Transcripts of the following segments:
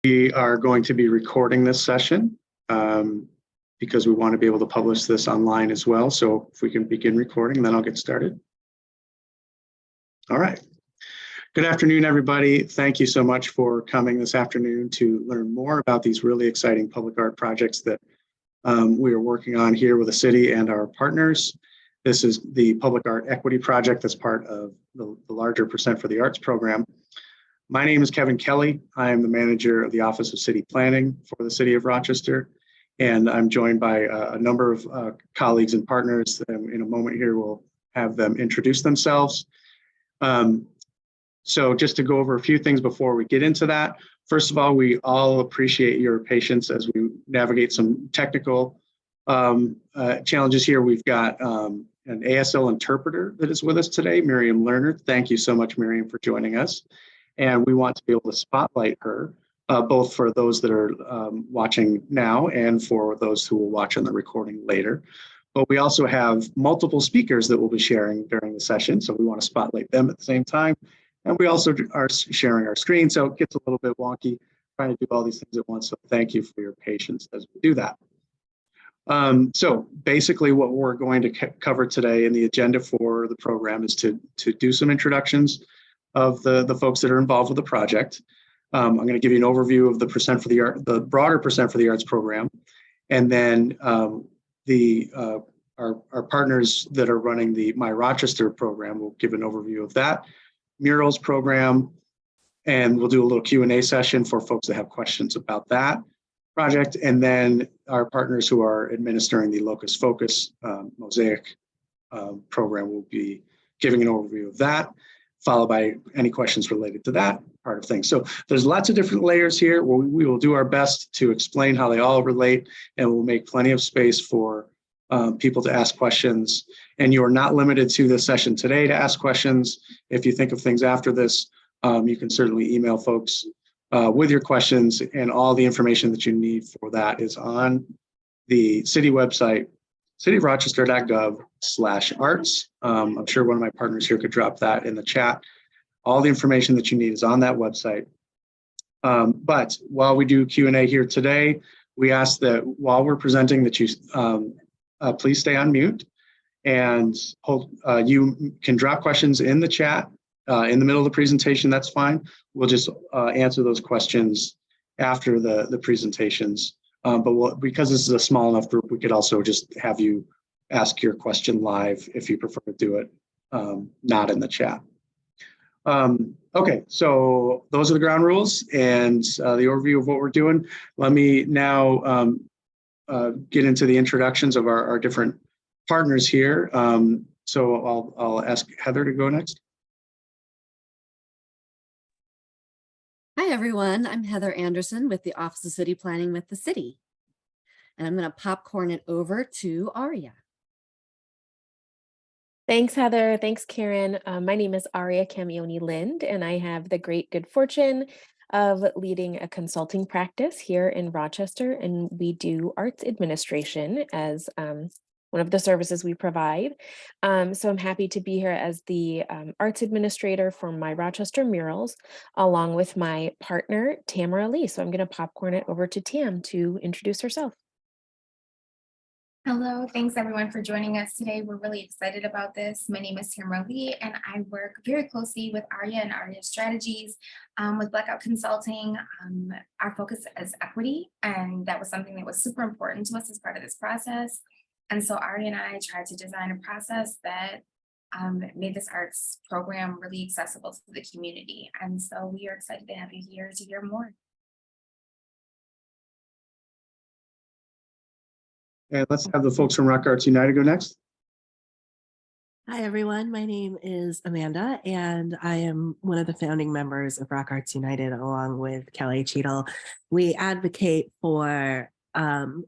We are going to be recording this session because we want to be able to publish this online as well. So if we can begin recording, then I'll get started. All right. Good afternoon, everybody. Thank you so much for coming this afternoon to learn more about these really exciting public art projects that we are working on here with the city and our partners. This is the Public Art Equity Project that's part of the larger Percent for the Arts program. My name is Kevin Kelly. I am the manager of the Office of City Planning for the City of Rochester, and I'm joined by a number of colleagues and partners. In a moment here, we'll have them introduce themselves. So just to go over a few things before we get into that. First of all, we all appreciate your patience as we navigate some technical challenges here. We've got an ASL interpreter that is with us today, Miriam Lerner. Thank you so much, Miriam, for joining us. And we want to be able to spotlight her, both for those that are watching now and for those who will watch on the recording later. But we also have multiple speakers that will be sharing during the session, so we want to spotlight them at the same time. And we also are sharing our screen, so it gets a little bit wonky trying to do all these things at once. So thank you for your patience as we do that. So basically what we're going to cover today in the agenda for the program is to do some introductions of the folks that are involved with the project. I'm going to give you an overview of the broader Percent for the Arts program, and then our partners that are running the My Rochester program will give an overview of that murals program, and we'll do a little Q&A session for folks that have questions about that project, and then our partners who are administering the Locus Focus Mosaic program will be giving an overview of that, followed by any questions related to that part of things. So there's lots of different layers here. We will do our best to explain how they all relate, and we'll make plenty of space for people to ask questions. And you are not limited to this session today to ask questions. If you think of things after this, you can certainly email folks with your questions, and all the information that you need for that is on the city website, cityofrochester.gov/arts. I'm sure one of my partners here could drop that in the chat. All the information that you need is on that website. But while we do Q&A here today, we ask that while we're presenting that you please stay on mute, and you can drop questions in the chat in the middle of the presentation. That's fine. We'll just answer those questions after the presentations. But because this is a small enough group, we could also just have you ask your question live if you prefer to do it not in the chat. Okay, so those are the ground rules and the overview of what we're doing. Let me now get into the introductions of our different partners here. So I'll ask Heather to go next. Hi, everyone. I'm Heather Anderson with the Office of City Planning with the city. And I'm going to popcorn it over to Aria. Thanks, Heather. Thanks, Karen. My name is Aria Camioni Lind, and I have the great good fortune of leading a consulting practice here in Rochester. And we do arts administration as one of the services we provide. So I'm happy to be here as the arts administrator for My Rochester Murals, along with my partner, Tamara Lee. So I'm going to popcorn it over to Tam to introduce herself. Hello, thanks everyone for joining us today. We're really excited about this. My name is Tamara Lee, and I work very closely with Aria and Aria Strategies with Blackout Consulting. Our focus is equity, and that was something that was super important to us as part of this process. And so Aria and I tried to design a process that made this arts program really accessible to the community. And so we are excited to have you here to hear more. And let's have the folks from Rock Arts United go next. Hi, everyone. My name is Amanda, and I am one of the founding members of Rock Arts United, along with Kelly Cheadle. We advocate for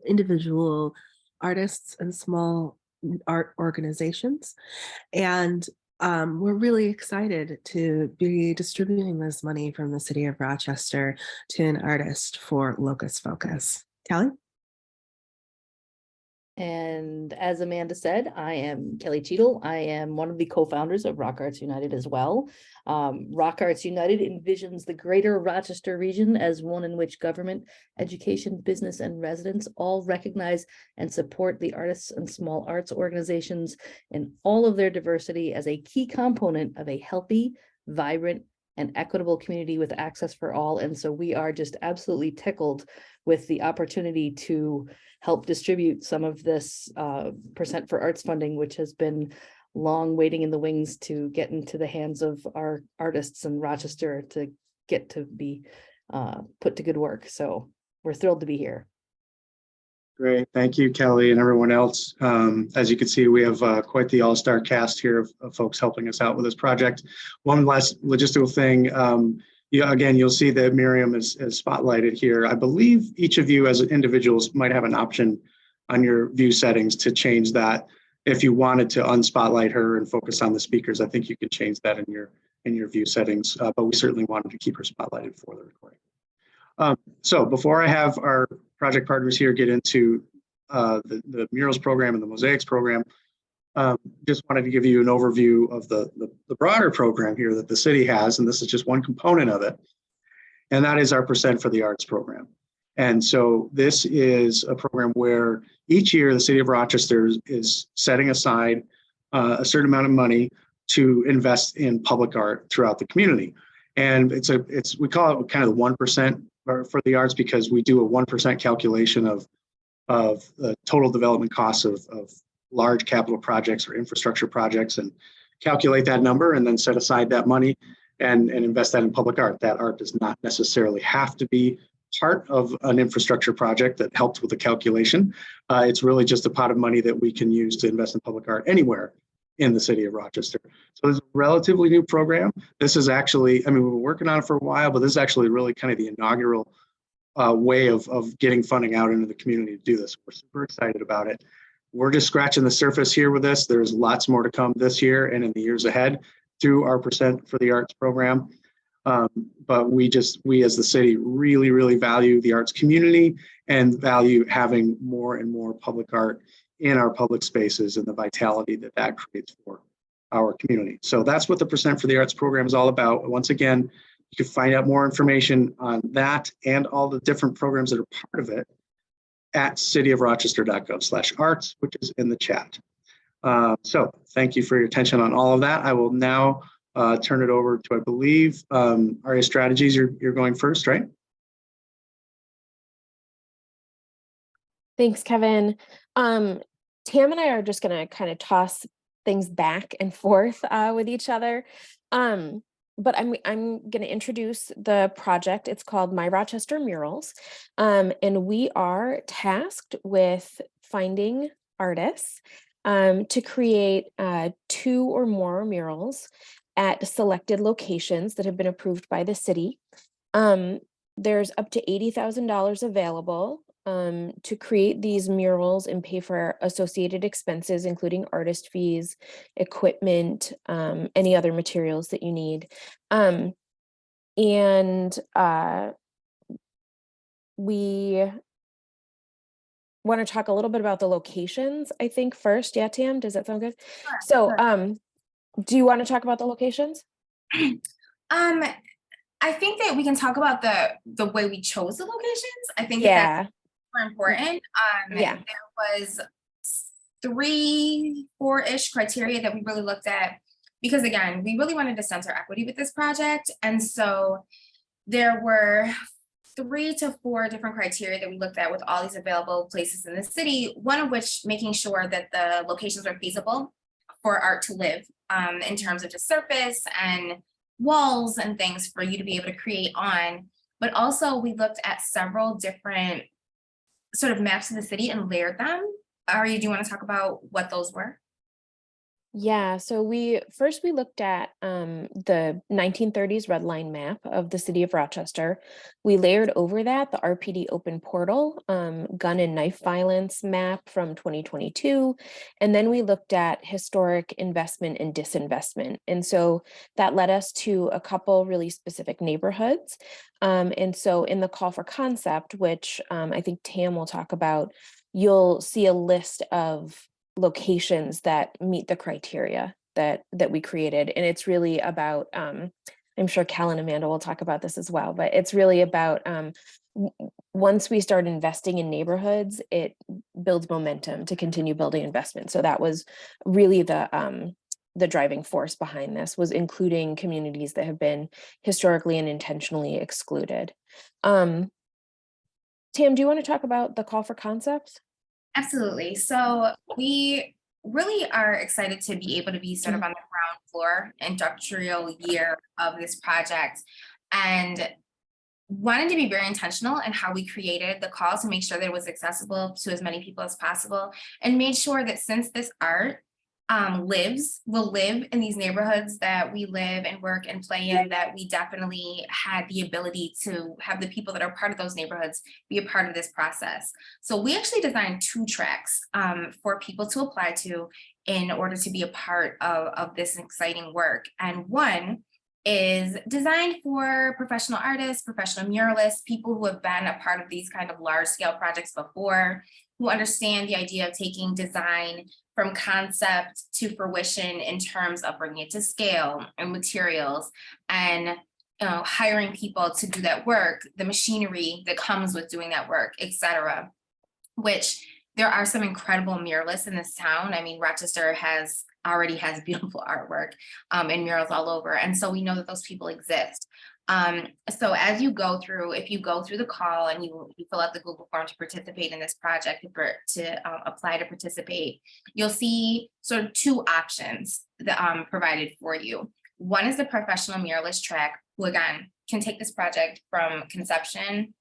individual artists and small art organizations. And we're really excited to be distributing this money from the city of Rochester to an artist for Locus Focus. Kelly? And as Amanda said, I am Kelly Cheadle. I am one of the co-founders of Rock Arts United as well. Rock Arts United envisions the greater Rochester region as one in which government, education, business, and residents all recognize and support the artists and small arts organizations in all of their diversity as a key component of a healthy, vibrant, and equitable community with access for all. And so we are just absolutely tickled with the opportunity to help distribute some of this percent for arts funding, which has been long waiting in the wings to get into the hands of our artists in Rochester to get to be put to good work. So we're thrilled to be here. Great. Thank you, Kelly, and everyone else. As you can see, we have quite the all-star cast here of folks helping us out with this project. One last logistical thing. Again, you'll see that Miriam is spotlighted here. I believe each of you as individuals might have an option on your view settings to change that. If you wanted to unspotlight her and focus on the speakers, I think you could change that in your view settings, but we certainly wanted to keep her spotlighted for the recording. So before I have our project partners here get into the murals program and the mosaics program, just wanted to give you an overview of the broader program here that the city has, and this is just one component of it, and that is our Percent for the Arts program. And so this is a program where each year the city of Rochester is setting aside a certain amount of money to invest in public art throughout the community. And we call it kind of the 1% for the arts because we do a 1% calculation of the total development costs of large capital projects or infrastructure projects, and calculate that number and then set aside that money and invest that in public art. That art does not necessarily have to be part of an infrastructure project that helps with the calculation. It's really just a pot of money that we can use to invest in public art anywhere in the city of Rochester. So it's a relatively new program. This is actually, I mean, we've been working on it for a while, but this is actually really kind of the inaugural way of getting funding out into the community to do this. We're super excited about it. We're just scratching the surface here with this. There's lots more to come this year and in the years ahead through our Percent for the Arts program. But we as the city really value the arts community and value having more and more public art in our public spaces and the vitality that creates for our community. So that's what the Percent for the Arts program is all about. Once again, you can find out more information on that and all the different programs that are part of it at cityofrochester.gov/arts, which is in the chat. So thank you for your attention on all of that. I will now turn it over to, I believe, Aria Strategies, you're going first, right? Thanks, Kevin. Tam and I are just going to kind of toss things back and forth with each other. But I'm going to introduce the project. It's called My Rochester Murals. And we are tasked with finding artists to create 2 or more murals at selected locations that have been approved by the city. There's up to $80,000 available to create these murals and pay for associated expenses, including artist fees, equipment, any other materials that you need. We want to talk a little bit about the locations, I think, first. Yeah, Tam, does that sound good? Sure, So, sure. do you want to talk about the locations? I think that we can talk about the way we chose the locations. I think that's more important. Yeah. There was 3, 4-ish criteria that we really looked at because, again, we really wanted to center equity with this project. And so there were 3 to 4 different criteria that we looked at with all these available places in the city, one of which making sure that the locations were feasible for art to live in terms of just surface and walls and things for you to be able to create on. But also we looked at several different sort of maps of the city and layered them. Aria, do you want to talk about what those were? Yeah, so we looked at the 1930s red line map of the city of Rochester. We layered over that the RPD open portal gun and knife violence map from 2022. And then we looked at historic investment and disinvestment. And so that led us to a couple really specific neighborhoods. And so in the call for concept, which I think Tam will talk about, you'll see a list of locations that meet the criteria that we created. And it's really about, I'm sure Cal and Amanda will talk about this as well, but it's really about once we start investing in neighborhoods, it builds momentum to continue building investment. So that was really the driving force behind this, was including communities that have been historically and intentionally excluded. Tam, do you want to talk about the call for concepts? Absolutely. So we really are excited to be able to be sort of on the ground floor industrial year of this project, and wanted to be very intentional in how we created the call to make sure that it was accessible to as many people as possible, and made sure that since this art will live in these neighborhoods that we live and work and play in, that we definitely had the ability to have the people that are part of those neighborhoods be a part of this process. So we actually designed 2 tracks for people to apply to in order to be a part of this exciting work. And one is designed for professional artists, professional muralists, people who have been a part of these kind of large scale projects before, who understand the idea of taking design from concept to fruition in terms of bringing it to scale and materials, and hiring people to do that work, the machinery that comes with doing that work, etc. Which there are some incredible muralists in this town. I mean, Rochester already has beautiful artwork and murals all over. And so we know that those people exist. So as you go through, if you go through the call and you fill out the Google form to participate in this project, to apply to participate, you'll see sort of 2 options that provided for you. One is the professional muralist track, who again can take this project from conception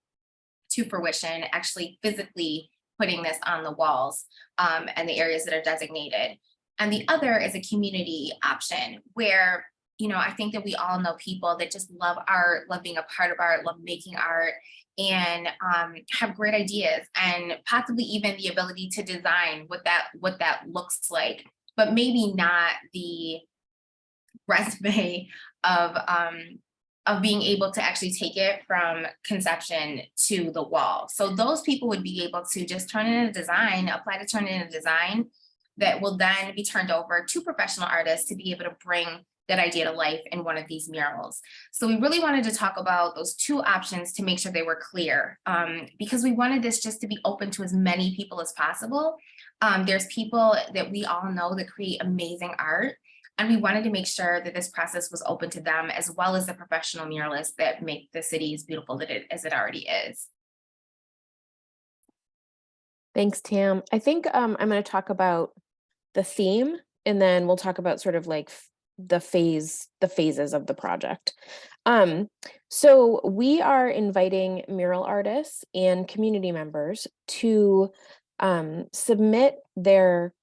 to fruition, actually physically putting this on the walls and the areas that are designated. And the other is a community option where, I think that we all know people that just love art, love being a part of art, love making art, and have great ideas, and possibly even the ability to design what that looks like, but maybe not the resume of being able to actually take it from conception to the wall. So those people would be able to just turn in a design, apply to turn in a design that will then be turned over to professional artists to be able to bring that idea to life in one of these murals. So we really wanted to talk about those 2 options to make sure they were clear, because we wanted this just to be open to as many people as possible. There's people that we all know that create amazing art, and we wanted to make sure that this process was open to them, as well as the professional muralists that make the city as beautiful as it already is. Thanks, Tam. I think I'm going to talk about the theme, and then we'll talk about sort of like the phases of the project. So we are inviting mural artists and community members to submit their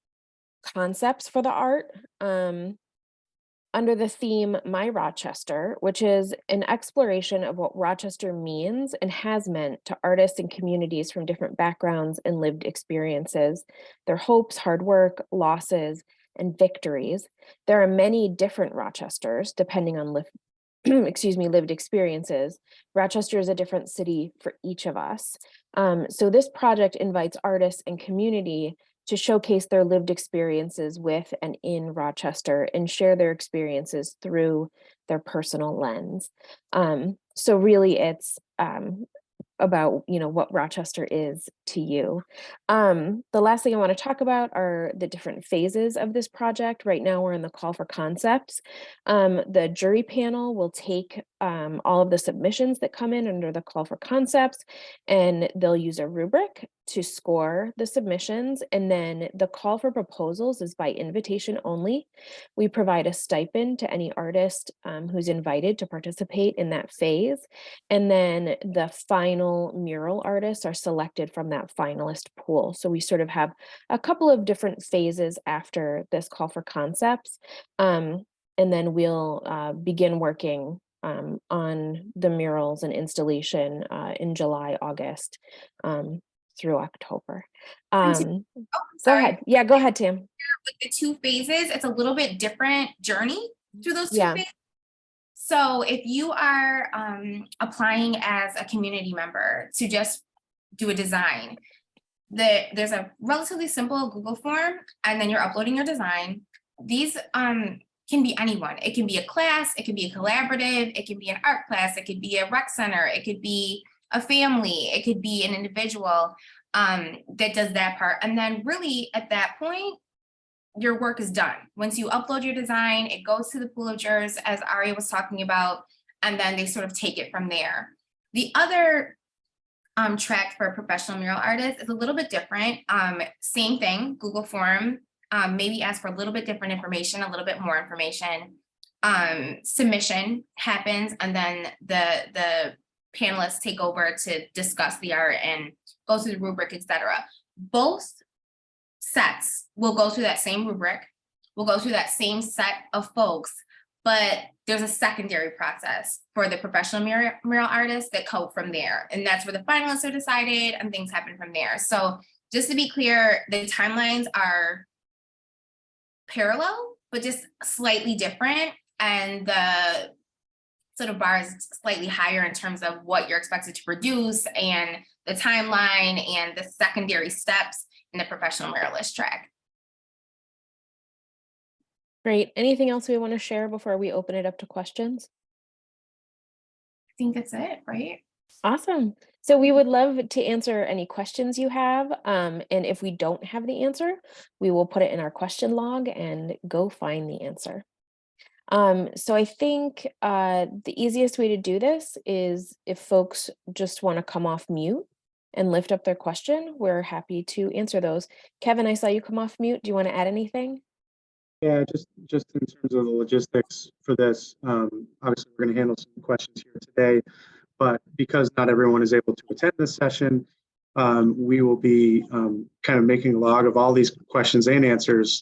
concepts for the art under the theme My Rochester, which is an exploration of what Rochester means and has meant to artists and communities from different backgrounds and lived experiences, their hopes, hard work, losses, and victories. There are many different Rochesters depending on lived experiences. Rochester is a different city for each of us. So this project invites artists and community to showcase their lived experiences with and in Rochester and share their experiences through their personal lens. So really it's about, what Rochester is to you. The last thing I want to talk about are the different phases of this project. Right now we're in the call for concepts. The jury panel will take all of the submissions that come in under the call for concepts, and they'll use a rubric to score the submissions. And then the call for proposals is by invitation only. We provide a stipend to any artist who's invited to participate in that phase. And then the final mural artists are selected from that finalist pool. So we sort of have a couple of different phases after this call for concepts. And then we'll begin working on the murals and installation in July, August, through October. Go ahead. Yeah, go ahead, Tam. With the 2 phases, it's a little bit different journey through those 2 Yeah. phases. So if you are applying as a community member to just do a design, there's a relatively simple Google form, and then you're uploading your design. These can be anyone. It can be a class, it can be a collaborative, it can be an art class, it could be a rec center, it could be a family, it could be an individual that does that part. And then really at that point, your work is done. Once you upload your design, it goes to the pool of jurors, as Aria was talking about, and then they sort of take it from there. The other track for professional mural artists is a little bit different. Same thing, Google form, maybe ask for a little bit different information, a little bit more information. Submission happens, and then the panelists take over to discuss the art and go through the rubric, etc. Both sets will go through that same rubric, will go through that same set of folks, but there's a secondary process for the professional mural artists that come from there. And that's where the finalists are decided and things happen from there. So just to be clear, the timelines are parallel, but just slightly different. And the sort of bar is slightly higher in terms of what you're expected to produce and the timeline and the secondary steps in the professional muralist track. Great. Anything else we want to share before we open it up to questions? I think that's it, right? Awesome. So we would love to answer any questions you have. And if we don't have the answer, we will put it in our question log and go find the answer. So I think the easiest way to do this is if folks just want to come off mute and lift up their question, we're happy to answer those. Kevin, I saw you come off mute. Do you want to add anything? Yeah, just in terms of the logistics for this, obviously we're going to handle some questions here today, but because not everyone is able to attend this session, we will be kind of making a log of all these questions and answers,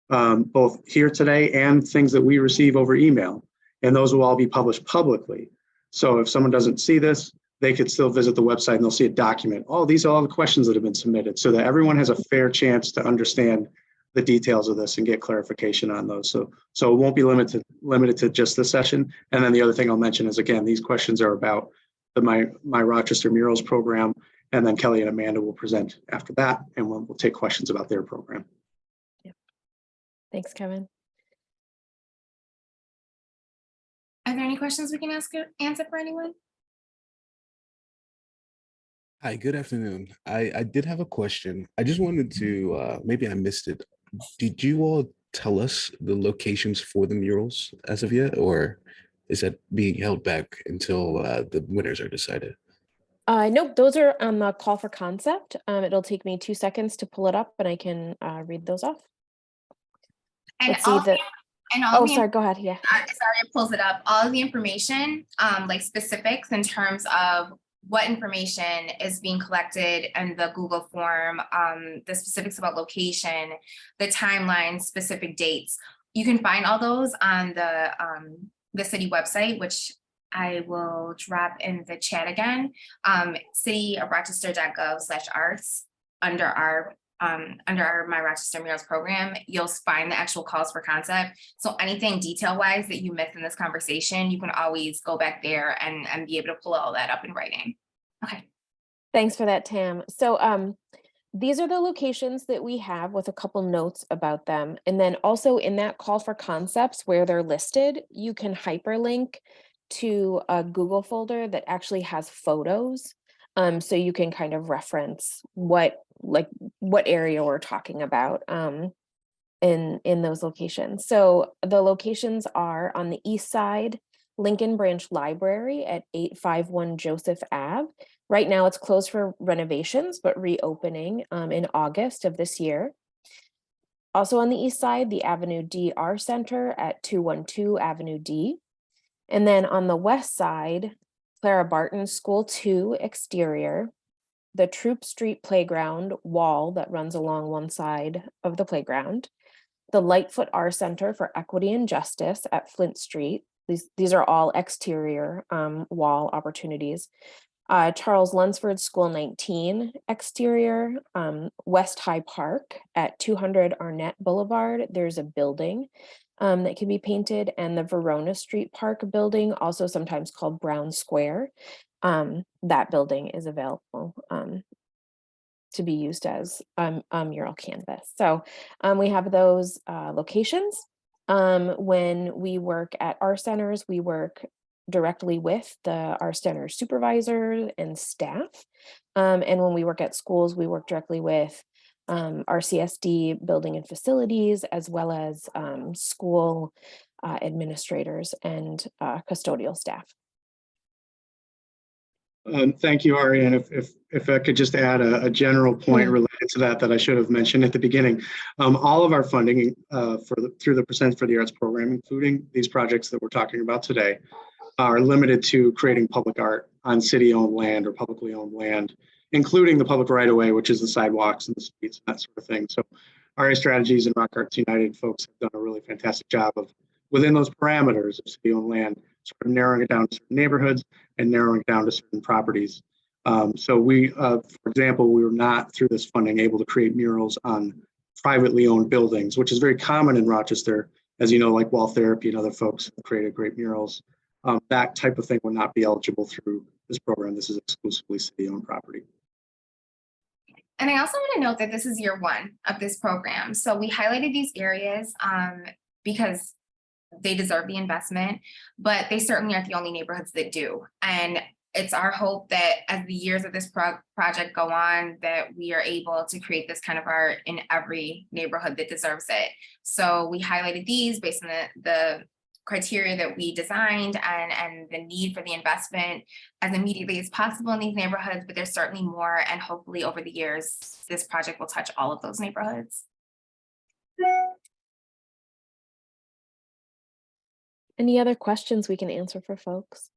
both here today and things that we receive over email, and those will all be published publicly. So if someone doesn't see this, they could still visit the website and they'll see a document. Oh, these are all the questions that have been submitted, so that everyone has a fair chance to understand the details of this and get clarification on those. So it won't be limited to just this session. And then the other thing I'll mention is, again, these questions are about the My Rochester Murals program, and then Kelly and Amanda will present after that, and we'll take questions about their program. Yeah. Thanks, Kevin. Are there any questions we can answer for anyone? Hi, good afternoon. I did have a question. I just wanted to, maybe I missed it. Did you all tell us the locations for the murals as of yet, or is that being held back until the winners are decided? Nope, those are on the call for concept. It'll take me 2 seconds to pull it up and I can read those off. And Let's see all the, and all oh, the sorry, go ahead, yeah. sorry, it pulls it up. All of the information, like specifics in terms of what information is being collected in the Google form, the specifics about location, the timeline, specific dates. You can find all those on the city website, which I will drop in the chat again. cityofrochester.gov/arts under our My Rochester Murals program, you'll find the actual calls for concept. So anything detail-wise that you missed in this conversation, you can always go back there and be able to pull all that up in writing. Okay. Thanks for that, Tam. So these are the locations that we have with a couple notes about them. And then also in that call for concepts where they're listed, you can hyperlink to a Google folder that actually has photos. So you can kind of reference what area we're talking about in those locations. So the locations are on the east side, Lincoln Branch Library at 851 Joseph Ave. Right now it's closed for renovations, but reopening in August of this year. Also on the east side, the Avenue D Art Center at 212 Avenue D. And then on the west side, Clara Barton School 2 exterior, the Troop Street Playground wall that runs along one side of the playground, the Lightfoot Art Center for Equity and Justice at Flint Street. These are all exterior wall opportunities. Charles Lunsford School 19 exterior, West High Park at 200 Arnett Boulevard. There's a building that can be painted, and the Verona Street Park building, also sometimes called Brown Square. That building is available to be used as a mural canvas. So we have those locations. When we work at our centers, we work directly with our center supervisor and staff. And when we work at schools, we work directly with our CSD building and facilities, as well as school administrators and custodial staff. Thank you, Ari. And if I could just add a general point related to that I should have mentioned at the beginning. All of our funding through the Percent for the Arts program, including these projects that we're talking about today, are limited to creating public art on city-owned land or publicly owned land, including the public right-of-way, which is the sidewalks and the streets and that sort of thing. So RA Strategies and Rock Arts United folks have done a really fantastic job of, within those parameters of city-owned land, sort of narrowing it down to certain neighborhoods and narrowing it down to certain properties. So we, for example, we were not through this funding able to create murals on privately owned buildings, which is very common in Rochester, as you know, like Wall Therapy and other folks have created great murals. That type of thing would not be eligible through this program. This is exclusively city-owned property. And I also want to note that this is year one of this program. So we highlighted these areas because they deserve the investment, but they certainly aren't the only neighborhoods that do. And it's our hope that as the years of this project go on, that we are able to create this kind of art in every neighborhood that deserves it. So we highlighted these based on the criteria that we designed and the need for the investment as immediately as possible in these neighborhoods, but there's certainly more, and hopefully over the years, this project will touch all of those neighborhoods. Any other questions we can answer for folks?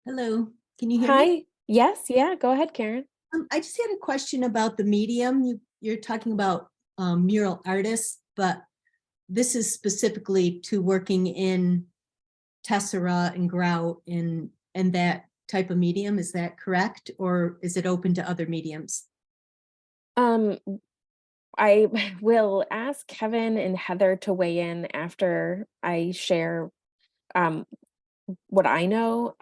Hello, can you hear me? Hi, yes, yeah, go ahead, Karen. I just had a question about the medium. You're talking about mural artists, but this is specifically to working in tessera and grout and that type of medium. Is that correct? Or is it open to other mediums? I will ask Kevin and Heather to weigh in after I share what I know,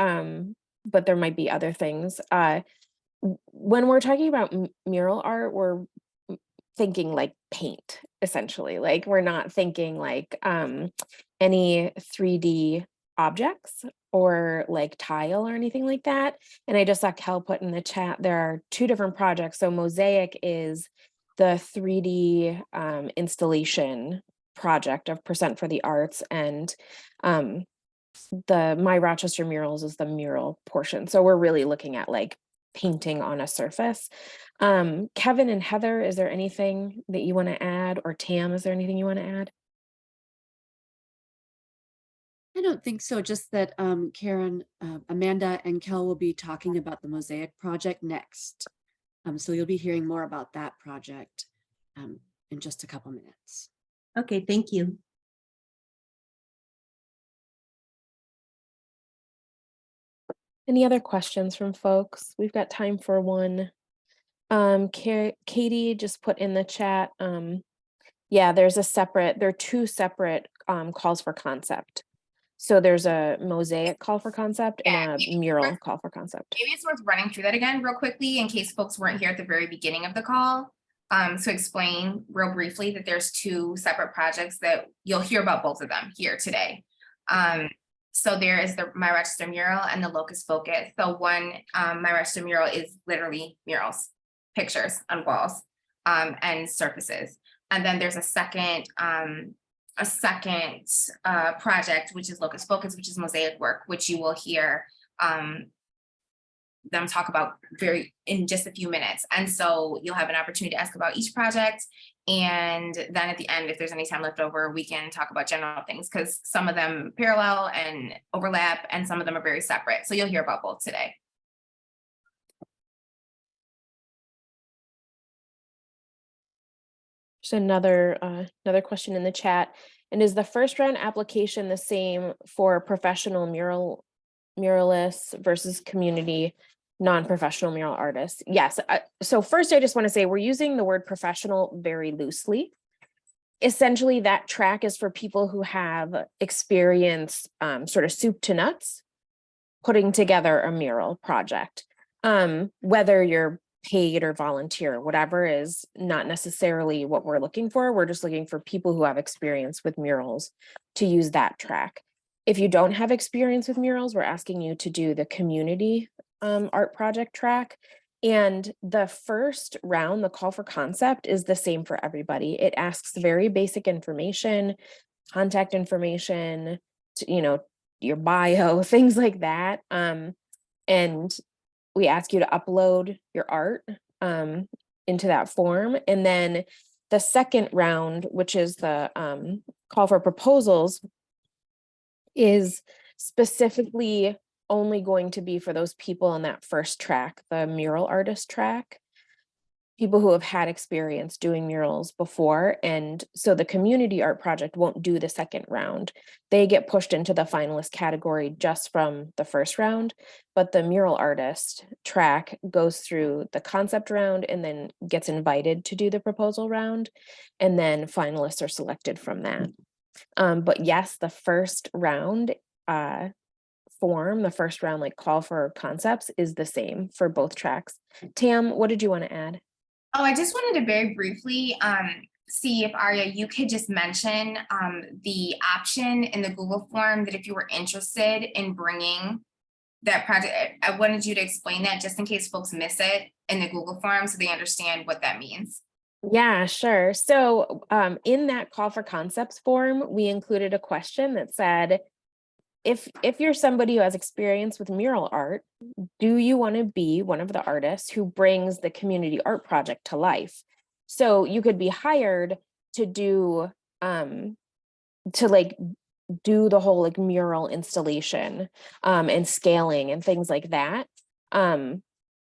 but there might be other things. When we're talking about mural art, we're thinking like paint, essentially. Like we're not thinking like any 3D objects or like tile or anything like that. And I just saw Kel put in the chat, there are two different projects. So Mosaic is the 3D installation project of Percent for the Arts, and the My Rochester Murals is the mural portion. So we're really looking at like painting on a surface. Kevin and Heather, is there anything that you want to add? Or Tam, is there anything you want to add? I don't think so, just that Karen, Amanda and Kel will be talking about the Mosaic project next. So you'll be hearing more about that project in just a couple minutes. Okay, thank you. Any other questions from folks? We've got time for one. Katie just put in the chat. Yeah, there are two separate calls for concept. So there's a Mosaic call for concept and a mural call for concept. Maybe it's worth running through that again real quickly in case folks weren't here at the very beginning of the call. So explain real briefly that there's two separate projects that you'll hear about both of them here today. So there is the My Rochester mural and the Locus Focus. So one, My Rochester mural is literally murals, pictures on walls and surfaces. And then there's a second project, which is Locus Focus, which is mosaic work, which you will hear them talk about in just a few minutes. And so you'll have an opportunity to ask about each project. And then at the end, if there's any time left over, we can talk about general things because some of them parallel and overlap and some of them are very separate. So you'll hear about both today. There's another question in the chat. And is the first round application the same for professional muralists versus community non-professional mural artists? Yes. So first, I just want to say we're using the word professional very loosely. Essentially, that track is for people who have experience sort of soup to nuts putting together a mural project. Whether you're paid or volunteer, whatever is not necessarily what we're looking for. We're just looking for people who have experience with murals to use that track. If you don't have experience with murals, we're asking you to do the community art project track. And the first round, the call for concept, is the same for everybody. It asks very basic information, contact information, your bio, things like that. And we ask you to upload your art into that form. And then the second round, which is the call for proposals, is specifically only going to be for those people on that first track, the mural artist track, people who have had experience doing murals before. And so the community art project won't do the second round. They get pushed into the finalist category just from the first round, but the mural artist track goes through the concept round and then gets invited to do the proposal round. And then finalists are selected from that. But yes, the first round form, the first round like call for concepts is the same for both tracks. Tam, what did you want to add? Oh, I just wanted to very briefly see if Arya, you could just mention the option in the Google form that if you were interested in bringing that project, I wanted you to explain that just in case folks miss it in the Google form so they understand what that means. Yeah, sure. So in that call for concepts form, we included a question that said, if you're somebody who has experience with mural art, do you want to be one of the artists who brings the community art project to life? So you could be hired to do do the whole like mural installation and scaling and things like that.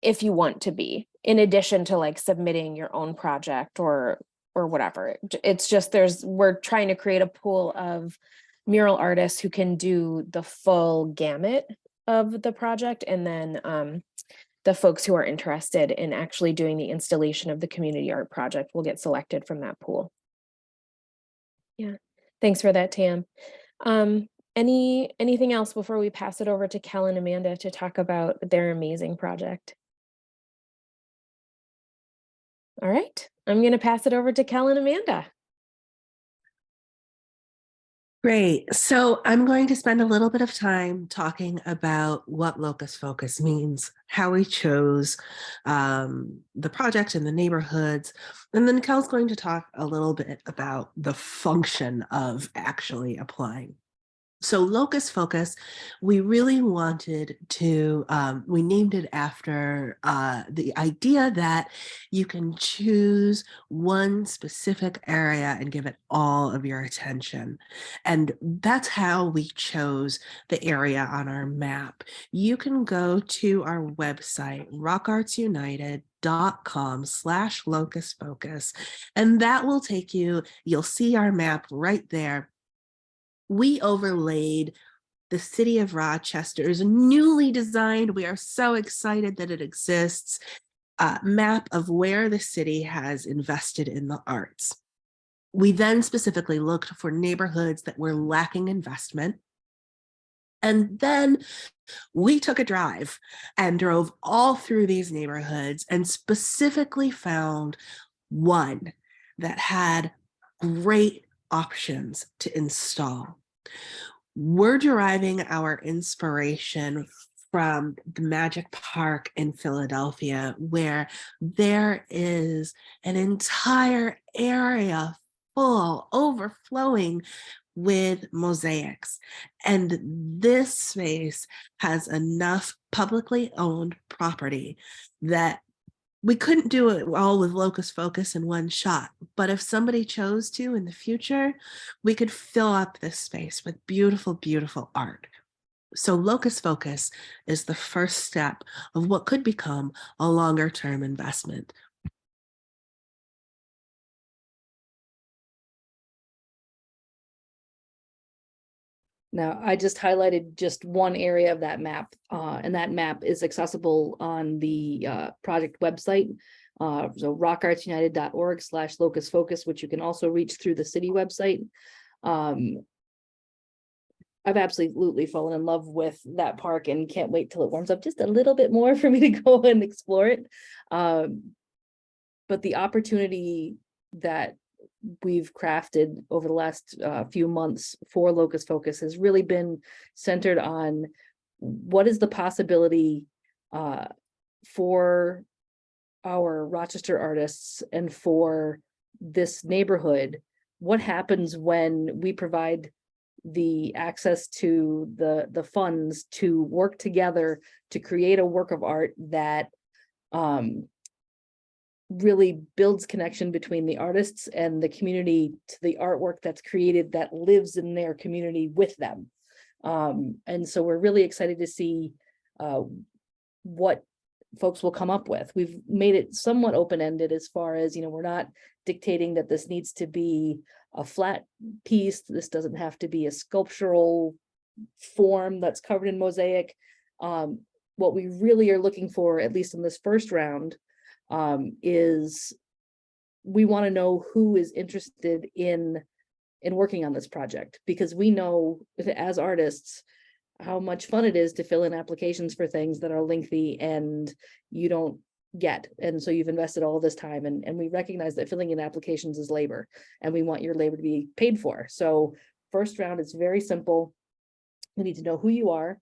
If you want to be, in addition to like submitting your own project or whatever. It's just we're trying to create a pool of mural artists who can do the full gamut of the project, and then the folks who are interested in actually doing the installation of the community art project will get selected from that pool. Yeah, thanks for that, Tam. Anything else before we pass it over to Kel and Amanda to talk about their amazing project? All right, I'm going to pass it over to Kel and Amanda. Great. So I'm going to spend a little bit of time talking about what Locus Focus means, how we chose the project and the neighborhoods. And then Kel's going to talk a little bit about the function of actually applying. So Locus Focus, we really wanted to, we named it after the idea that you can choose one specific area and give it all of your attention. And that's how we chose the area on our map. You can go to our website, rockartsunited.com/locus focus, and that will take you, you'll see our map right there. We overlaid the city of Rochester's newly designed, we are so excited that it exists, map of where the city has invested in the arts. We then specifically looked for neighborhoods that were lacking investment. And then we took a drive and drove all through these neighborhoods and specifically found one that had great options to install. We're deriving our inspiration from the Magic Park in Philadelphia, where there is an entire area full, overflowing with mosaics. And this space has enough publicly owned property that we couldn't do it all with Locus Focus in one shot, but if somebody chose to in the future, we could fill up this space with beautiful, beautiful art. So Locus Focus is the first step of what could become a longer term investment. Now, I just highlighted just one area of that map, and that map is accessible on the project website. So rockartsunited.org/locus focus, which you can also reach through the city website. I've absolutely fallen in love with that park and can't wait till it warms up just a little bit more for me to go and explore it. But the opportunity that we've crafted over the last few months for Locust Focus has really been centered on what is the possibility for our Rochester artists and for this neighborhood. What happens when we provide the access to the funds to work together to create a work of art that really builds connection between the artists and the community to the artwork that's created that lives in their community with them. And so we're really excited to see what folks will come up with. We've made it somewhat open-ended as far as, we're not dictating that this needs to be a flat piece. This doesn't have to be a sculptural form that's covered in mosaic. What we really are looking for, at least in this first round, is we want to know who is interested in working on this project, because we know as artists how much fun it is to fill in applications for things that are lengthy and you don't get. And so you've invested all this time, and we recognize that filling in applications is labor, and we want your labor to be paid for. So first round is very simple. We need to know who you are.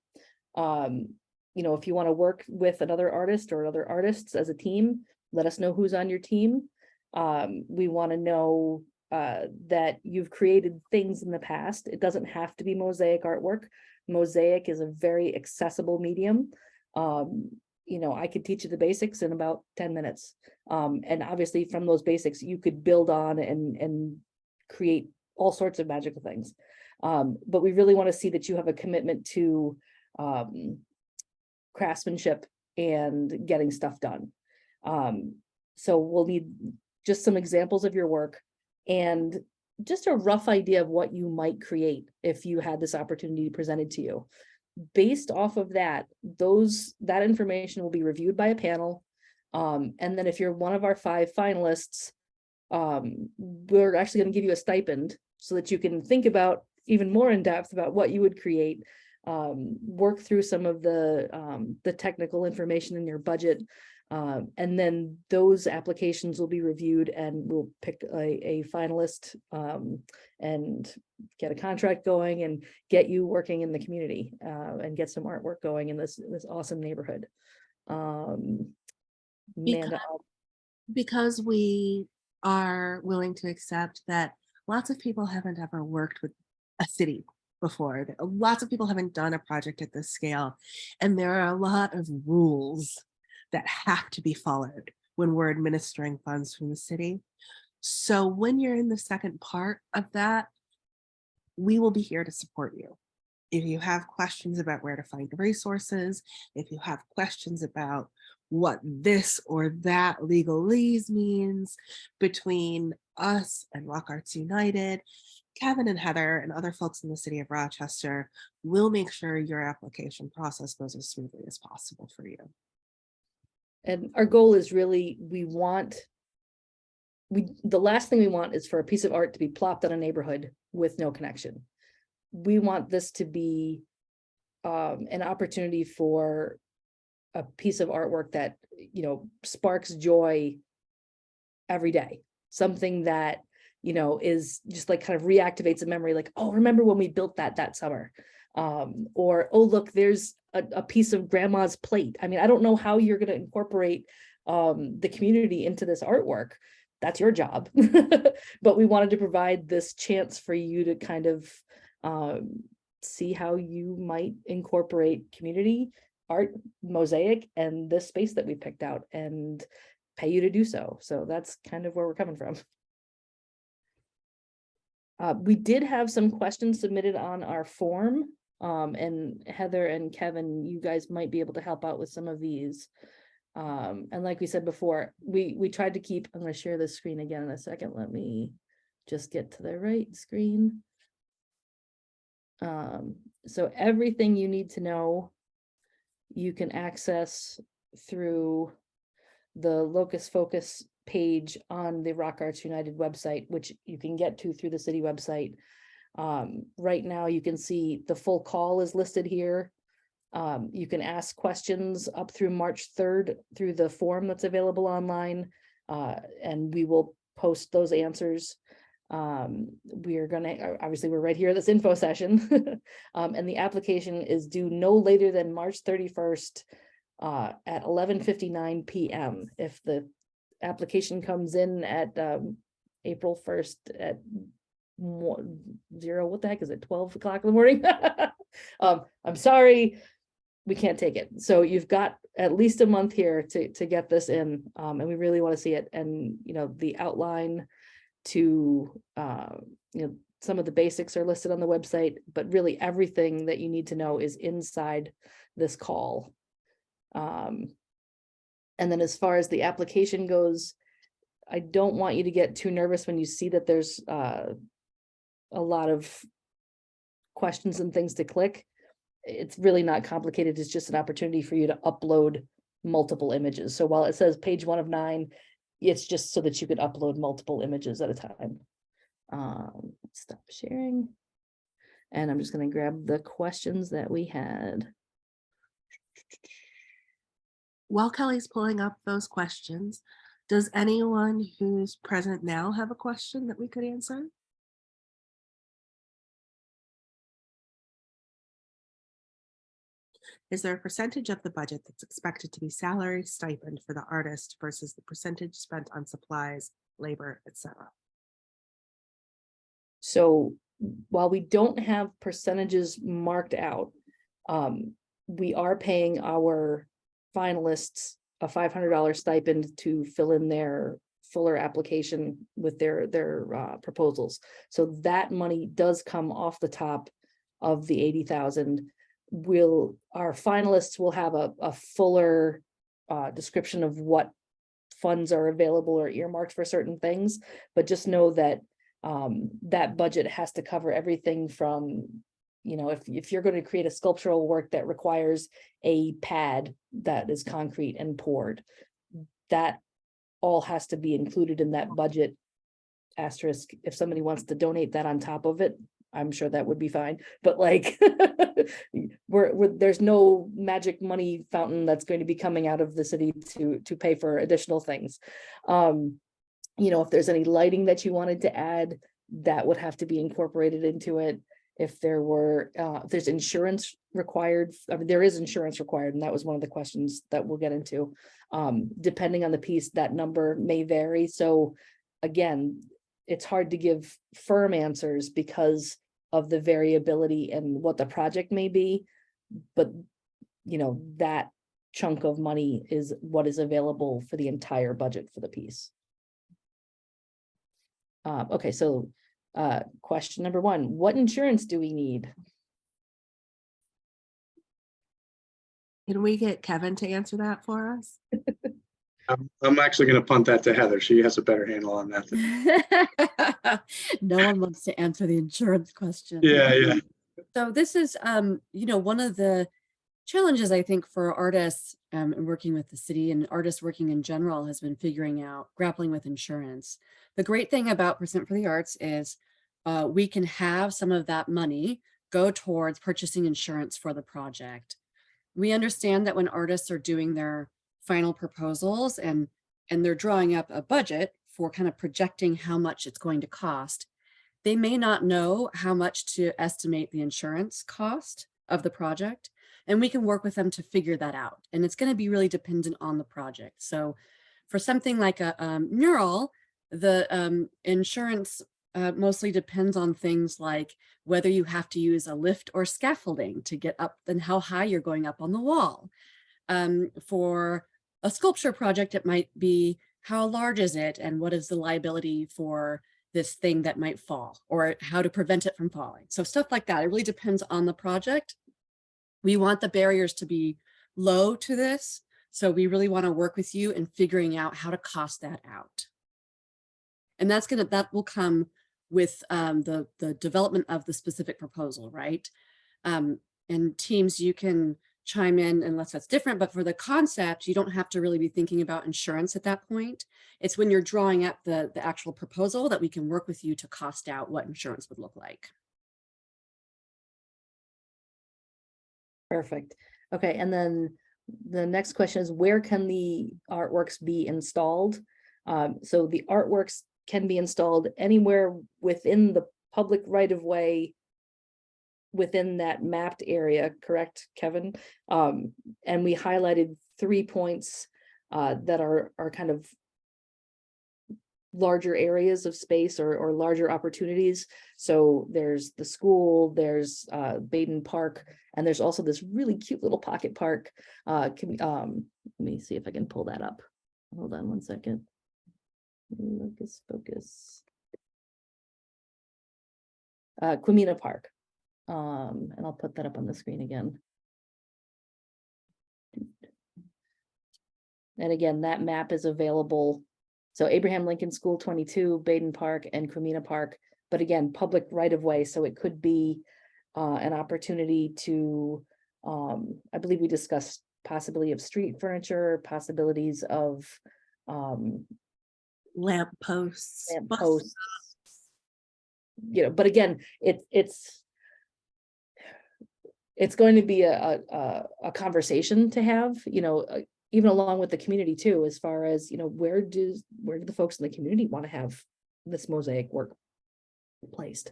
If you want to work with another artist or other artists as a team, let us know who's on your team. We want to know that you've created things in the past. It doesn't have to be mosaic artwork. Mosaic is a very accessible medium. I could teach you the basics in about 10 minutes. And obviously from those basics, you could build on and create all sorts of magical things. But we really want to see that you have a commitment to craftsmanship and getting stuff done. So we'll need just some examples of your work and just a rough idea of what you might create if you had this opportunity presented to you. Based off of that, that information will be reviewed by a panel. And then if you're one of our 5 finalists, we're actually going to give you a stipend so that you can think about even more in depth about what you would create, work through some of the technical information in your budget. And then those applications will be reviewed, and we'll pick a finalist and get a contract going and get you working in the community and get some artwork going in this awesome neighborhood. Amanda, Because we are willing to accept that lots of people haven't ever worked with a city before. Lots of people haven't done a project at this scale. And there are a lot of rules that have to be followed when we're administering funds from the city. So when you're in the second part of that, we will be here to support you. If you have questions about where to find resources, if you have questions about what this or that legalese means between us and Rock Arts United, Kevin and Heather and other folks in the city of Rochester will make sure your application process goes as smoothly as possible for you. and our goal is really, the last thing we want is for a piece of art to be plopped on a neighborhood with no connection. We want this to be an opportunity for a piece of artwork that, sparks joy every day. Something that, is just like kind of reactivates a memory, like, oh, remember when we built that summer? Or, oh, look, there's a piece of grandma's plate. I mean, I don't know how you're going to incorporate the community into this artwork. That's your job. But we wanted to provide this chance for you to kind of see how you might incorporate community art, mosaic, and this space that we picked out, and pay you to do so. So that's kind of where we're coming from. We did have some questions submitted on our form, and Heather and Kevin, you guys might be able to help out with some of these. And like we said before, we tried to keep, I'm going to share this screen again in a second. Let me just get to the right screen. So everything you need to know, you can access through the Locust Focus page on the Rock Arts United website, which you can get to through the city website. Right now, you can see the full call is listed here. You can ask questions up through March 3rd through the form that's available online, and we will post those answers. We are gonna, obviously, we're right here at this info session, and the application is due no later than March 31st at 11:59 p.m. If the application comes in at April 1st at 0, what the heck is it, 12 o'clock in the morning? I'm sorry, we can't take it. So you've got at least a month here to get this in, and we really want to see it. And, you know, the outline to, you know, some of the basics are listed on the website, but really everything that you need to know is inside this call. And then as far as the application goes, I don't want you to get too nervous when you see that there's a lot of questions and things to click. It's really not complicated. It's just an opportunity for you to upload multiple images. So while it says page 1 of 9, it's just so that you could upload multiple images at a time. Stop sharing. And I'm just going to grab the questions that we had. While Kelly's pulling up those questions, does anyone who's present now have a question that we could answer? Is there a percentage of the budget that's expected to be salary stipend for the artist versus the percentage spent on supplies, labor, etc.? So while we don't have percentages marked out, we are paying our finalists a $500 stipend to fill in their fuller application with their proposals. So that money does come off the top of the 80,000. Our finalists will have a fuller description of what funds are available or earmarked for certain things, but just know that that budget has to cover everything from, you know, if you're going to create a sculptural work that requires a pad that is concrete and poured, that all has to be included in that budget. Asterisk, if somebody wants to donate that on top of it, I'm sure that would be fine, but like there's no magic money fountain that's going to be coming out of the city to pay for additional things. You know, if there's any lighting that you wanted to add, that would have to be incorporated into it. If there were, if there's insurance required, I mean, there is insurance required, and that was one of the questions that we'll get into. Depending on the piece, that number may vary. So again, it's hard to give firm answers because of the variability and what the project may be, but you know, that chunk of money is what is available for the entire budget for the piece. Okay, so question number 1, what insurance do we need? Can we get Kevin to answer that for us? I'm actually going to punt that to Heather. She has a better handle on that than No one wants to answer the insurance question. yeah. So this is, you know, one of the challenges I think for artists and working with the city and artists working in general has been grappling with insurance. The great thing about Percent for the Arts is we can have some of that money go towards purchasing insurance for the project. We understand that when artists are doing their final proposals and they're drawing up a budget for kind of projecting how much it's going to cost, they may not know how much to estimate the insurance cost of the project, and we can work with them to figure that out. And it's going to be really dependent on the project. So for something like a mural, the insurance mostly depends on things like whether you have to use a lift or scaffolding to get up and how high you're going up on the wall. For a sculpture project, it might be how large is it and what is the liability for this thing that might fall or how to prevent it from falling. So stuff like that. It really depends on the project. We want the barriers to be low to this. So we really want to work with you in figuring out how to cost that out. And that will come with the development of the specific proposal, right? And teams, you can chime in unless that's different, but for the concept, you don't have to really be thinking about insurance at that point. It's when you're drawing up the actual proposal that we can work with you to cost out what insurance would look like. Perfect. Okay, and then the next question is, where can the artworks be installed? So the artworks can be installed anywhere within the public right of way within that mapped area, correct, Kevin? And we highlighted 3 points that are kind of larger areas of space or larger opportunities. So there's the school, there's Baden Park, and there's also this really cute little pocket park. Let me see if I can pull that up. Hold on one second. Focus. Quimina Park. And I'll put that up on the screen again. And again, that map is available. So Abraham Lincoln School 22, Baden Park, and Quimina Park. But again, public right of way. So it could be an opportunity to, I believe we discussed possibility of street furniture, possibilities of Lamp posts. posts. You know, but again, it's going to be a conversation to have, you know, even along with the community too, as far as, you know, where do the folks in the community want to have this mosaic work placed?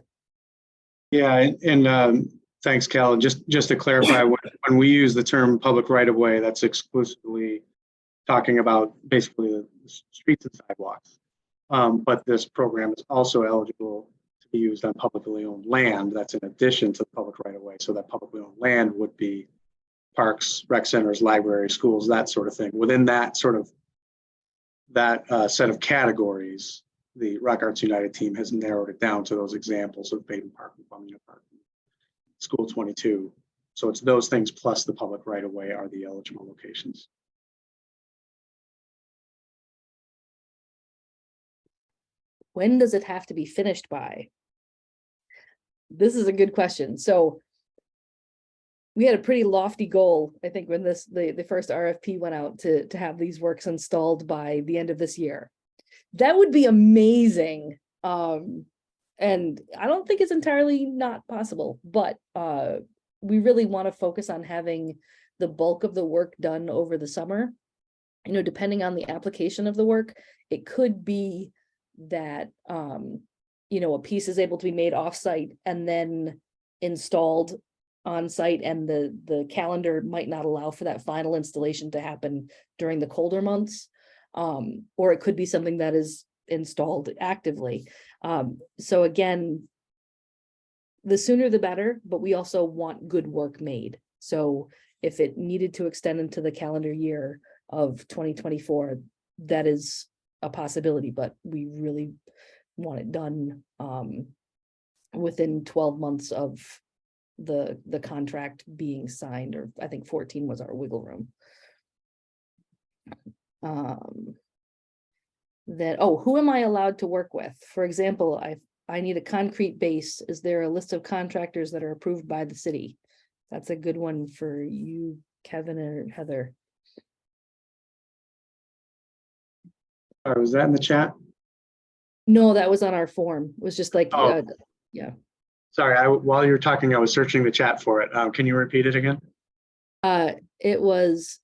Yeah, and thanks, Cal. Just to clarify, when we use the term public right of way, that's exclusively talking about basically the streets and sidewalks. But this program is also eligible to be used on publicly owned land. That's in addition to the public right of way. So that publicly owned land would be parks, rec centers, libraries, schools, that sort of thing. Within that sort of set of categories, the Rock Arts United team has narrowed it down to those examples of Baden Park and Quimina Park, School 22. So it's those things plus the public right of way are the eligible locations. When does it have to be finished by? This is a good question. So we had a pretty lofty goal, I think, when the first RFP went out to have these works installed by the end of this year. That would be amazing. And I don't think it's entirely not possible, but we really want to focus on having the bulk of the work done over the summer. You know, depending on the application of the work, it could be that you know, a piece is able to be made offsite and then installed on site, and the calendar might not allow for that final installation to happen during the colder months. Or it could be something that is installed actively. So again, the sooner the better, but we also want good work made. So if it needed to extend into the calendar year of 2024, that is a possibility, but we really want it done within 12 months of the contract being signed, or I think 14 was our wiggle room. Then, who am I allowed to work with? For example, I need a concrete base. Is there a list of contractors that are approved by the city? That's a good one for you, Kevin or Heather. Sorry, was that in the chat? No, that was on our form. It was just like, Oh. yeah. Sorry, while you were talking, I was searching the chat for it. Can you repeat it again? It was,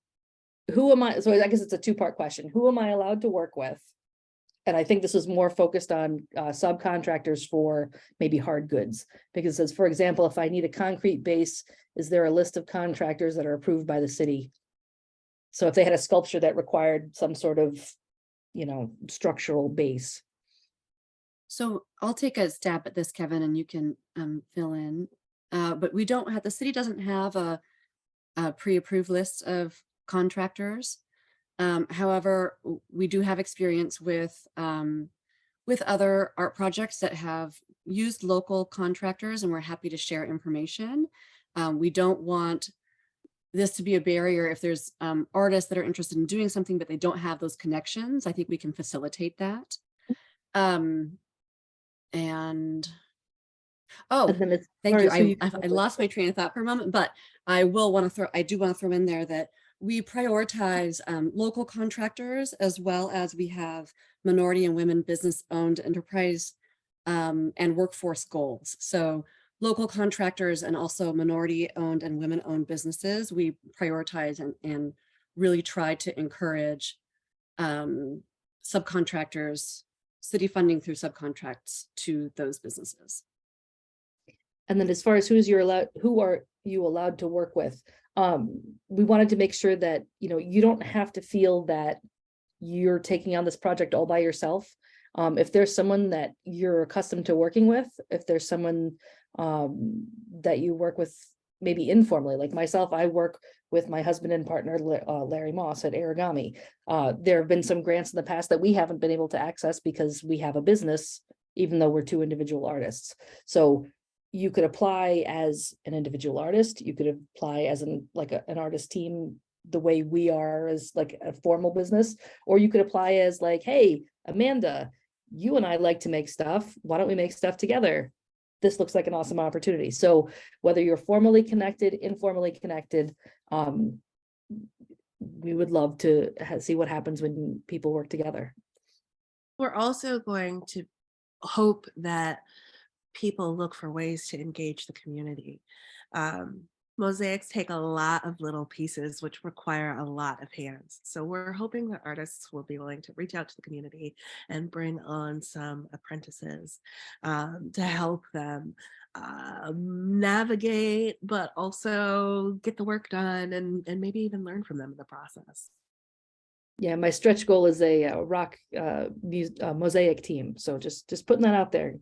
who am I? So I guess it's a two-part question. Who am I allowed to work with? And I think this is more focused on subcontractors for maybe hard goods, because it says, for example, if I need a concrete base, is there a list of contractors that are approved by the city? So if they had a sculpture that required some sort of, you know, structural base. So I'll take a stab at this, Kevin, and you can fill in. But we don't have, the city doesn't have a pre-approved list of contractors. However, we do have experience with other art projects that have used local contractors, and we're happy to share information. We don't want this to be a barrier if there's artists that are interested in doing something, but they don't have those connections. I think we can facilitate that. And thank you. I lost my train of thought for a moment, but I do want to throw in there that we prioritize local contractors, as well as we have minority and women business owned enterprise and workforce goals. So local contractors and also minority-owned and women-owned businesses, we prioritize and really try to encourage subcontractors, city funding through subcontracts to those businesses. And then as far as who are you allowed to work with? We wanted to make sure that, you don't have to feel that you're taking on this project all by yourself. If there's someone that you're accustomed to working with, if there's someone that you work with maybe informally, like myself, I work with my husband and partner, Larry Moss at Aragami. There have been some grants in the past that we haven't been able to access because we have a business, even though we're two individual artists. So you could apply as an individual artist, you could apply as an artist team, the way we are as like a formal business, or you could apply as like, hey, Amanda, you and I like to make stuff. Why don't we make stuff together? This looks like an awesome opportunity. So whether you're formally connected, informally connected, we would love to see what happens when people work together. We're also going to hope that people look for ways to engage the community. Mosaics take a lot of little pieces, which require a lot of hands. So we're hoping that artists will be willing to reach out to the community and bring on some apprentices to help them navigate, but also get the work done and maybe even learn from them in the process. Yeah, my stretch goal is a rock mosaic team. So just putting that out there.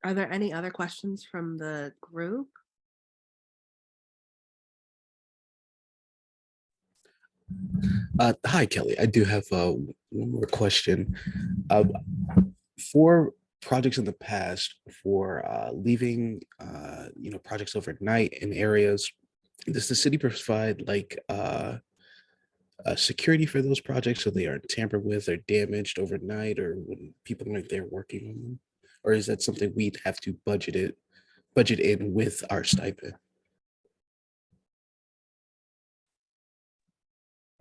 Are there any other questions from the group? Hi, Kelly. I do have one more question. For projects in the past, for leaving, projects overnight in areas, does the city provide like security for those projects so they aren't tampered with or damaged overnight, or when people aren't there working on them? Or is that something we'd have to budget in with our stipend?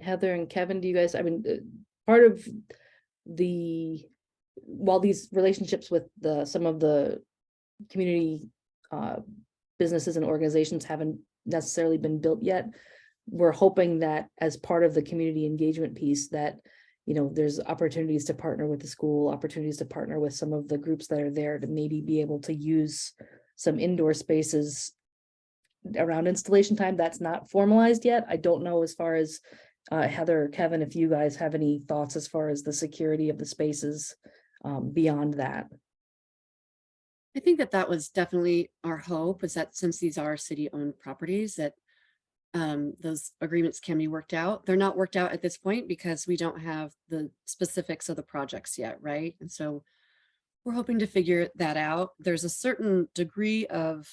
Heather and Kevin, do you guys, part of while these relationships with some of the community businesses and organizations haven't necessarily been built yet, we're hoping that as part of the community engagement piece that, there's opportunities to partner with the school, opportunities to partner with some of the groups that are there to maybe be able to use some indoor spaces around installation time. That's not formalized yet. I don't know as far as Heather or Kevin, if you guys have any thoughts as far as the security of the spaces beyond that. I think that was definitely our hope, is that since these are city-owned properties, that those agreements can be worked out. They're not worked out at this point because we don't have the specifics of the projects yet, right? And so we're hoping to figure that out. There's a certain degree of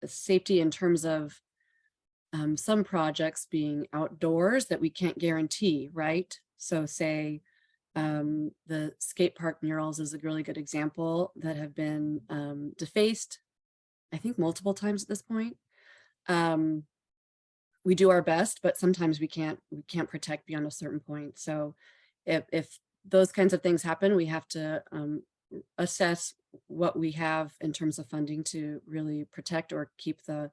safety in terms of some projects being outdoors that we can't guarantee, right? So say the skate park murals is a really good example that have been defaced, I think multiple times at this point. We do our best, but sometimes we can't protect beyond a certain point. So if those kinds of things happen, we have to assess what we have in terms of funding to really protect or keep the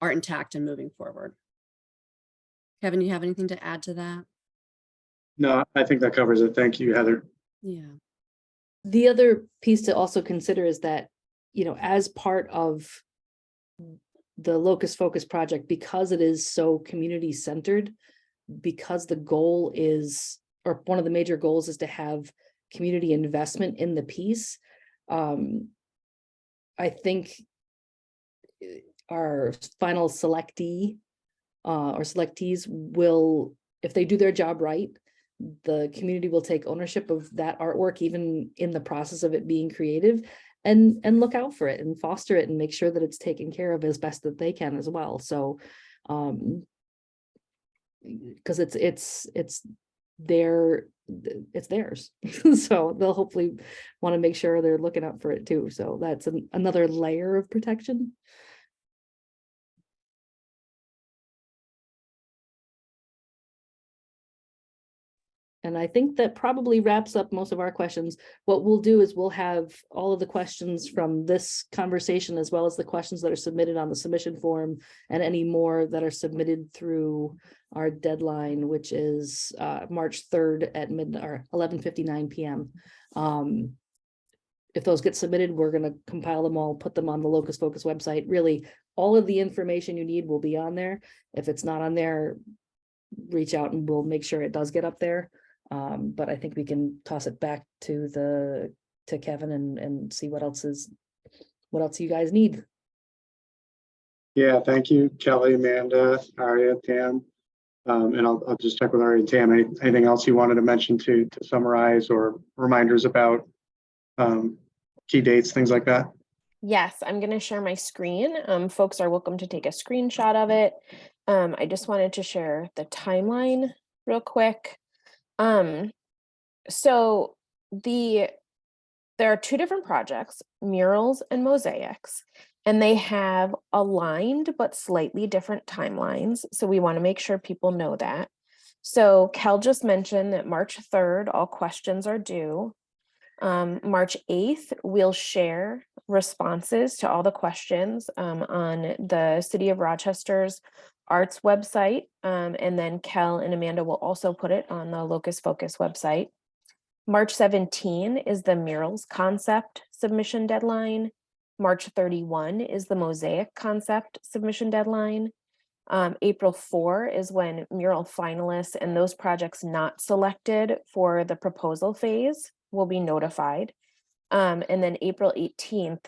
art intact and moving forward. Kevin, you have anything to add to that? No, I think that covers it. Thank you, Heather. Yeah. The other piece to also consider is that, as part of the Locus Focus project, because it is so community centered, because the goal is, or one of the major goals is to have community investment in the piece. I think our final selectee or selectees will, if they do their job right, the community will take ownership of that artwork, even in the process of it being creative, and look out for it and foster it and make sure that it's taken care of as best that they can as well. So, because it's theirs. So they'll hopefully want to make sure they're looking out for it too. So that's another layer of protection. And I think that probably wraps up most of our questions. What we'll do is we'll have all of the questions from this conversation, as well as the questions that are submitted on the submission form, and any more that are submitted through our deadline, which is March 3rd at midnight or 11:59 p.m. If those get submitted, we're going to compile them all, put them on the Locus Focus website. Really, all of the information you need will be on there. If it's not on there, reach out and we'll make sure it does get up there. But I think we can toss it back to Kevin and see what else you guys need. Yeah, thank you, Kelly, Amanda, Aria, Tam. And I'll just check with Aria and Tam. Anything else you wanted to mention to summarize, or reminders about key dates, things like that? Yes, I'm going to share my screen. Folks are welcome to take a screenshot of it. I just wanted to share the timeline real quick. So there are two different projects, murals and mosaics, and they have aligned but slightly different timelines. So we want to make sure people know that. So Kel just mentioned that March 3rd, all questions are due. March 8th, we'll share responses to all the questions on the City of Rochester's arts website. And then Kel and Amanda will also put it on the Locus Focus website. March 17 is the murals concept submission deadline. March 31 is the mosaic concept submission deadline. April 4 is when mural finalists and those projects not selected for the proposal phase will be notified. And then April 18th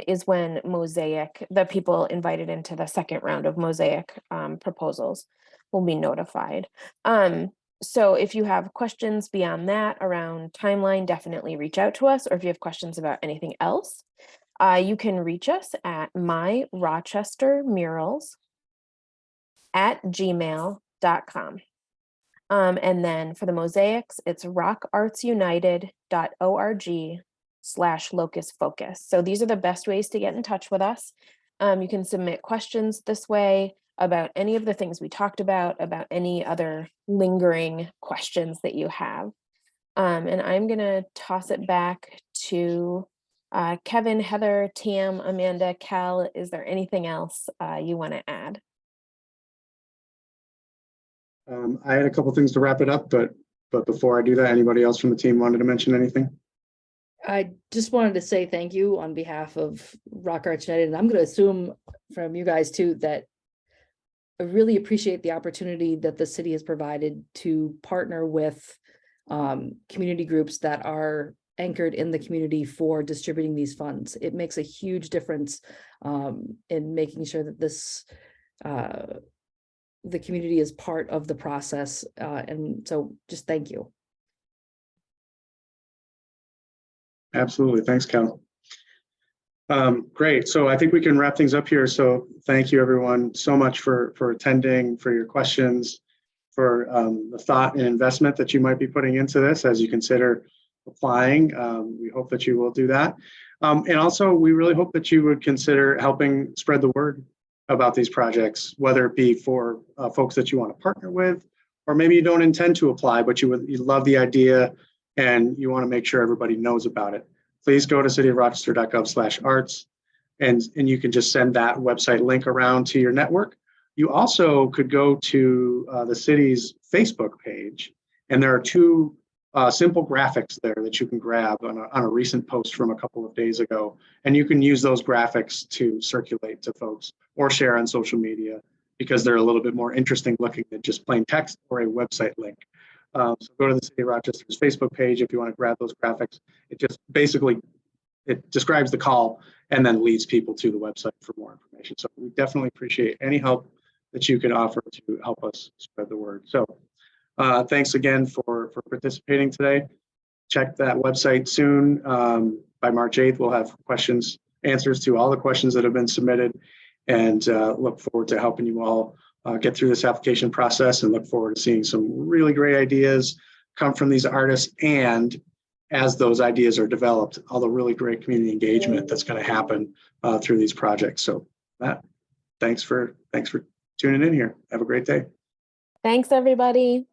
is when mosaic, the people invited into the second round of mosaic proposals will be notified. So if you have questions beyond that around timeline, definitely reach out to us. Or if you have questions about anything else, you can reach us at myrochestermurals@gmail.com. And then for the mosaics, it's rockartsunited.org/locusfocus. So these are the best ways to get in touch with us. You can submit questions this way about any of the things we talked about any other lingering questions that you have. And I'm going to toss it back to Kevin, Heather, Tam, Amanda, Cal. Is there anything else you want to add? I had a couple things to wrap it up, but before I do that, anybody else from the team wanted to mention anything? I just wanted to say thank you on behalf of Rock Arts United, and I'm going to assume from you guys too that I really appreciate the opportunity that the city has provided to partner with community groups that are anchored in the community for distributing these funds. It makes a huge difference in making sure that this the community is part of the process, and so just thank you. Absolutely. Thanks, Cal. Great. So I think we can wrap things up here. So thank you, everyone, so much for attending, for your questions, for the thought and investment that you might be putting into this as you consider applying. We hope that you will do that. And also, we really hope that you would consider helping spread the word about these projects, whether it be for folks that you want to partner with, or maybe you don't intend to apply, but you love the idea and you want to make sure everybody knows about it. Please go to cityofrochester.gov/arts, and you can just send that website link around to your network. You also could go to the city's Facebook page, and there are two simple graphics there that you can grab on a recent post from a couple of days ago, and you can use those graphics to circulate to folks or share on social media because they're a little bit more interesting looking than just plain text or a website link. So go to the City of Rochester's Facebook page if you want to grab those graphics. It just basically, it describes the call and then leads people to the website for more information. So we definitely appreciate any help that you can offer to help us spread the word. So thanks again for participating today. Check that website soon. By March 8th, we'll have answers to all the questions that have been submitted, and look forward to helping you all get through this application process, and look forward to seeing some really great ideas come from these artists. And as those ideas are developed, all the really great community engagement that's going to happen through these projects. So thanks for tuning in here. Have a great day. Thanks, everybody.